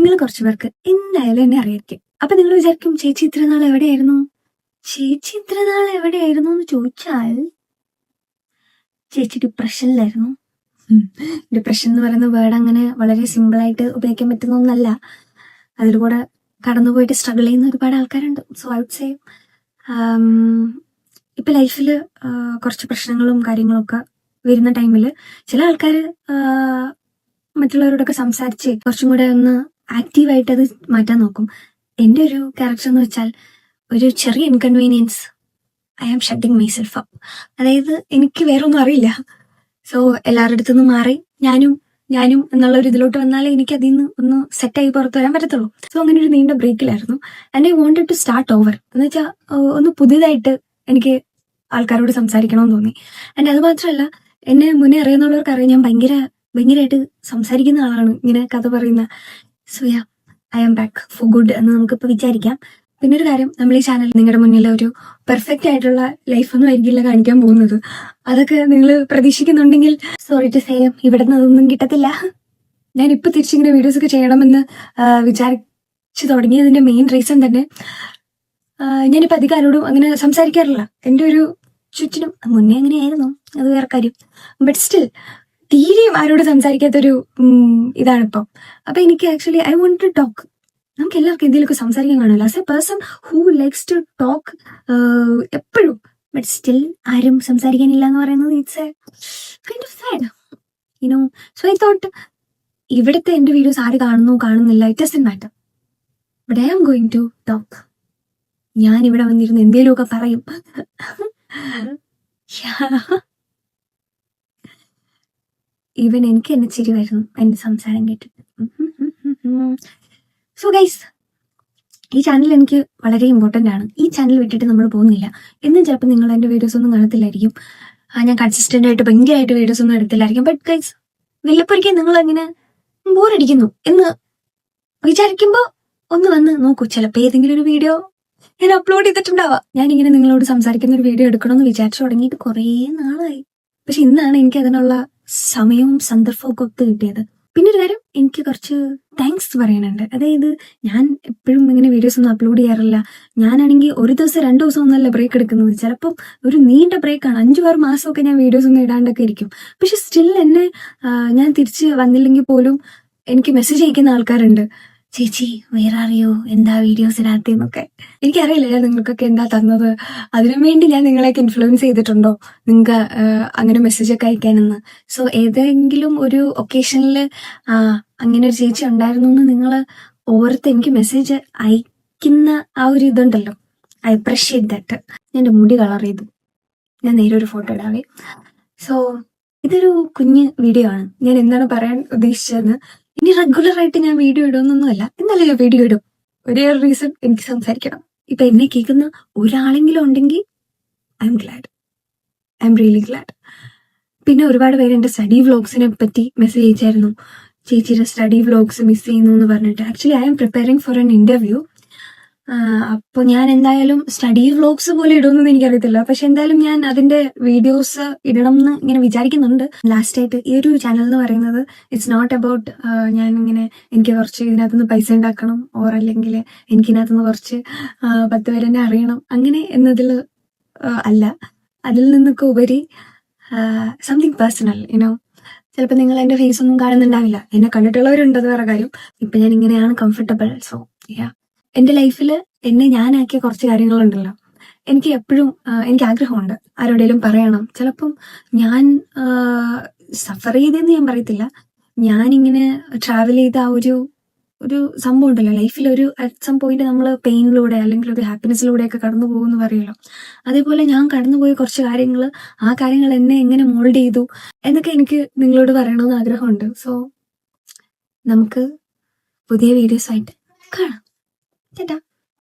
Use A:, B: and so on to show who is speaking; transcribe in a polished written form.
A: നിങ്ങൾ കുറച്ചു പേർക്ക് എന്തായാലും എന്നെ അറിയായിരിക്കും. അപ്പൊ നിങ്ങൾ വിചാരിക്കും ചേച്ചി ഇത്ര നാൾ എവിടെയായിരുന്നു? ചേച്ചി ഇത്ര നാൾ എവിടെയായിരുന്നു എന്ന് ചോദിച്ചാൽ ചേച്ചി ഡിപ്രഷനിലായിരുന്നു. ഡിപ്രഷൻ എന്ന് പറയുന്ന വേർഡ് അങ്ങനെ വളരെ സിമ്പിളായിട്ട് ഉപയോഗിക്കാൻ പറ്റുന്ന ഒന്നല്ല. അതിലൂടെ കടന്നുപോയിട്ട് സ്ട്രഗിൾ ചെയ്യുന്ന ഒരുപാട് ആൾക്കാരുണ്ട്. സോ ഐ വുഡ് സേ ഇപ്പൊ ലൈഫിൽ കുറച്ച് പ്രശ്നങ്ങളും കാര്യങ്ങളൊക്കെ വരുന്ന ടൈമിൽ ചില ആൾക്കാർ മറ്റുള്ളവരോടൊക്കെ സംസാരിച്ച് കുറച്ചും കൂടെ ഒന്ന് ആക്റ്റീവായിട്ട് അത് മാറ്റാൻ നോക്കും. എൻ്റെ ഒരു ക്യാരക്ടർ എന്ന് വെച്ചാൽ ഒരു ചെറിയ inconvenience I am shutting myself up. അതായത് എനിക്ക് വേറെ ഒന്നും അറിയില്ല. സോ എല്ലാവരുടെ അടുത്തുനിന്ന് മാറി ഞാനും എന്നുള്ള ഒരു ഇതിലോട്ട് വന്നാലേ എനിക്ക് അതിൽ നിന്ന് ഒന്ന് സെറ്റായി പുറത്ത് വരാൻ പറ്റത്തുള്ളൂ. സോ അങ്ങനെ ഒരു നീണ്ട ബ്രേക്കിലായിരുന്നു. And I wanted to start over എന്ന് വെച്ചാൽ ഒന്ന് പുതിയതായിട്ട് എനിക്ക് ആൾക്കാരോട് സംസാരിക്കണമെന്ന് തോന്നി. ആൻഡ് അത് മാത്രമല്ല, എന്നെ മുന്നേ അറിയുന്നവർക്ക് അറിയാം ഞാൻ ഭയങ്കരമായിട്ട് സംസാരിക്കുന്ന ആളാണ്, ഇങ്ങനെ കഥ പറയുന്ന. So ya, I am back for good എന്ന് നമുക്കിപ്പോൾ വിചാരിക്കാം. പിന്നെ ഒരു കാര്യം, നമ്മൾ ഈ ചാനൽ നിങ്ങളുടെ മുന്നിൽ ഒരു പെർഫെക്റ്റ് ആയിട്ടുള്ള ലൈഫൊന്നും ആയിരിക്കില്ല കാണിക്കാൻ പോകുന്നത്. അതൊക്കെ നിങ്ങൾ പ്രതീക്ഷിക്കുന്നുണ്ടെങ്കിൽ സോറി ടു സേ, ഇവിടെ നിന്ന് അതൊന്നും കിട്ടത്തില്ല. ഞാൻ ഇപ്പൊ തിരിച്ചിങ്ങനെ വീഡിയോസ് ഒക്കെ ചെയ്യണമെന്ന് വിചാരിച്ചു തുടങ്ങിയതിന്റെ മെയിൻ റീസൺ തന്നെ ഞാനിപ്പോൾ അധികം ആരോടും അങ്ങനെ സംസാരിക്കാറില്ല. എൻ്റെ ഒരു ചുറ്റിനും മുന്നേ അങ്ങനെയായിരുന്നു, അത് വേറെ കാര്യം. ബട്ട് സ്റ്റിൽ തീരെയും ആരോട് സംസാരിക്കാത്തൊരു ഇതാണിപ്പം. അപ്പൊ എനിക്ക് actually I want to talk. നമുക്ക് എല്ലാവർക്കും എന്തെങ്കിലുമൊക്കെ സംസാരിക്കാൻ കാണുമല്ലോ. As a person who likes to talk എപ്പോഴും. ബട്ട് സ്റ്റിൽ ആരും സംസാരിക്കാനില്ല എന്ന് പറയുന്നത് it's a kind of sad, you know. So I thought ഇവിടുത്തെ എൻ്റെ വീഡിയോസ് ആര് കാണുന്നില്ല, it doesn't matter. But I am going to talk. ഞാൻ ഇവിടെ വന്നിരുന്ന് എന്തെങ്കിലുമൊക്കെ പറയും. ഈവൻ എനിക്ക് എന്നെ ചിരി വരുന്നു എൻ്റെ സംസാരം കേട്ടിട്ട്. സോ ഗൈസ്, ഈ ചാനൽ എനിക്ക് വളരെ ഇമ്പോർട്ടൻ്റ് ആണ്. ഈ ചാനൽ വിട്ടിട്ട് നമ്മൾ പോകുന്നില്ല. എന്നും ചിലപ്പോൾ നിങ്ങൾ എൻ്റെ വീഡിയോസ് ഒന്നും കാണത്തില്ലായിരിക്കും. ഞാൻ കൺസിസ്റ്റൻ്റ് ആയിട്ട് ഭയങ്കരമായിട്ട് വീഡിയോസ് ഒന്നും എടുത്തില്ലായിരിക്കും. ബട്ട് ഗൈസ്, വല്ലപ്പോഴേക്കും നിങ്ങൾ അങ്ങനെ ബോറടിക്കുന്നു എന്ന് വിചാരിക്കുമ്പോൾ ഒന്ന് വന്ന് നോക്കൂ. ചിലപ്പോൾ ഏതെങ്കിലും ഒരു വീഡിയോ ഞാൻ അപ്ലോഡ് ചെയ്തിട്ടുണ്ടാവാം. ഞാനിങ്ങനെ നിങ്ങളോട് സംസാരിക്കുന്ന ഒരു വീഡിയോ എടുക്കണമെന്ന് വിചാരിച്ചു തുടങ്ങിയിട്ട് കുറേ നാളായി. പക്ഷെ ഇന്നാണ് എനിക്ക് അതിനുള്ള സമയവും സന്ദർഭവും ഒക്കെ ഒത്ത് കിട്ടിയത്. പിന്നെ ഒരു കാര്യം, എനിക്ക് കുറച്ച് താങ്ക്സ് പറയാനുണ്ട്. അതായത് ഞാൻ എപ്പോഴും ഇങ്ങനെ വീഡിയോസ് ഒന്നും അപ്ലോഡ് ചെയ്യാറില്ല. ഞാനാണെങ്കിൽ ഒരു ദിവസം 2 ദിവസം ഒന്നല്ല ബ്രേക്ക് എടുക്കുന്നത്. ചിലപ്പം ഒരു നീണ്ട ബ്രേക്കാണ്, 5-6 മാസമൊക്കെ ഞാൻ വീഡിയോസ് ഒന്നും ഇടാണ്ടൊക്കെ ഇരിക്കും. പക്ഷെ സ്റ്റിൽ എന്നെ ഞാൻ തിരിച്ച് വന്നില്ലെങ്കിൽ പോലും എനിക്ക് മെസ്സേജ് അയക്കുന്ന ആൾക്കാരുണ്ട്. ചേച്ചി വേറെ അറിയോ, എന്താ വീഡിയോസ് ഇടാത്തെന്നൊക്കെ. എനിക്കറിയില്ല ഞാൻ നിങ്ങൾക്കൊക്കെ എന്താ തന്നത്, അതിനു വേണ്ടി ഞാൻ നിങ്ങളെയൊക്കെ ഇൻഫ്ലുവൻസ് ചെയ്തിട്ടുണ്ടോ നിങ്ങൾക്ക് അങ്ങനെ മെസ്സേജൊക്കെ അയക്കാനെന്ന്. സോ ഏതെങ്കിലും ഒരു ഒക്കേഷനിൽ അങ്ങനെ ഒരു ചേച്ചി ഉണ്ടായിരുന്നു എന്ന് നിങ്ങൾ ഓർത്ത് എനിക്ക് മെസ്സേജ് അയക്കുന്ന ആ ഒരു ഇതുണ്ടല്ലോ, ഐ അപ്രിഷിയേറ്റ് ദാറ്റ്. ഞാൻ എൻ്റെ മുടി കളർ ചെയ്തു, ഞാൻ നേരെ ഒരു ഫോട്ടോ ഇടാവേ. സോ ഇതൊരു കുഞ്ഞ് വീഡിയോ ആണ്. ഞാൻ എന്താണ് പറയാൻ ഉദ്ദേശിച്ചതെന്ന്, ഇനി റെഗുലർ ആയിട്ട് ഞാൻ വീഡിയോ ഇടുമെന്നൊന്നുമല്ല, എന്നാലും ഞാൻ വീഡിയോ ഇടും. ഒരേ ഒരു റീസൺ, എനിക്ക് സംസാരിക്കണം. ഇപ്പൊ എന്നെ കേൾക്കുന്ന ഒരാളെങ്കിലും ഉണ്ടെങ്കിൽ I M GLAAD, I am really GLAAD. പിന്നെ ഒരുപാട് പേര് എൻ്റെ സ്റ്റഡി വ്ളോഗ്സിനെ പറ്റി മെസ്സേജ് അയച്ചായിരുന്നു. ചേച്ചിയുടെ സ്റ്റഡി വ്ളോഗ്സ് മിസ് ചെയ്യുന്നു എന്ന് പറഞ്ഞിട്ട്. Actually I M preparing for an interview. അപ്പോൾ ഞാൻ എന്തായാലും സ്റ്റഡി വ്ളോഗ്സ് പോലെ ഇടുമെന്ന് എനിക്കറിയത്തില്ല. പക്ഷെ എന്തായാലും ഞാൻ അതിന്റെ വീഡിയോസ് ഇടണം എന്ന് ഇങ്ങനെ വിചാരിക്കുന്നുണ്ട്. ലാസ്റ്റ് ആയിട്ട് ഈ ഒരു ചാനൽ എന്ന് പറയുന്നത് ഇറ്റ്സ് നോട്ട് അബൌട്ട് ഞാൻ ഇങ്ങനെ എനിക്ക് കുറച്ച് ഇതിനകത്തുനിന്ന് പൈസ ഉണ്ടാക്കണം, ഓർ അല്ലെങ്കിൽ എനിക്കിതിനകത്തുനിന്ന് കുറച്ച് 10 പേരെ എന്നെ അറിയണം അങ്ങനെ എന്നതിൽ അല്ല. അതിൽ നിന്നൊക്കെ ഉപരി സംതിങ് പേഴ്സണൽ, യുനോ. ചിലപ്പോൾ നിങ്ങൾ എൻ്റെ ഫേസ് ഒന്നും കാണുന്നുണ്ടാവില്ല, എന്നെ കണ്ടിട്ടുള്ളവരുണ്ട്, അത് വേറെ കാര്യം. ഇപ്പം ഞാൻ ഇങ്ങനെയാണ് കംഫർട്ടബിൾ. സോ യാ, എൻ്റെ ലൈഫിൽ എന്നെ ഞാനാക്കിയ കുറച്ച് കാര്യങ്ങളുണ്ടല്ലോ, എനിക്ക് എപ്പോഴും എനിക്ക് ആഗ്രഹമുണ്ട് ആരോടെങ്കിലും പറയണം. ചിലപ്പം ഞാൻ സഫർ ചെയ്തതെന്ന് ഞാൻ പറയത്തില്ല, ഞാനിങ്ങനെ ട്രാവൽ ചെയ്ത ആ ഒരു സംഭവം ഉണ്ടല്ലോ ലൈഫിൽ, ഒരു അറ്റ് സം പോയിന്റ് നമ്മൾ പെയിനിലൂടെ അല്ലെങ്കിൽ ഒരു ഹാപ്പിനെസ്സിലൂടെയൊക്കെ കടന്നു പോകുമെന്ന് പറയുമല്ലോ. അതേപോലെ ഞാൻ കടന്നുപോയ കുറച്ച് കാര്യങ്ങൾ, ആ കാര്യങ്ങൾ എന്നെ എങ്ങനെ മോൾഡ് ചെയ്തു എന്നൊക്കെ എനിക്ക് നിങ്ങളോട് പറയണമെന്ന് ആഗ്രഹമുണ്ട്. സോ നമുക്ക് പുതിയ വീഡിയോസ് ആയിട്ട് കാണാം. ചേട്ടാ.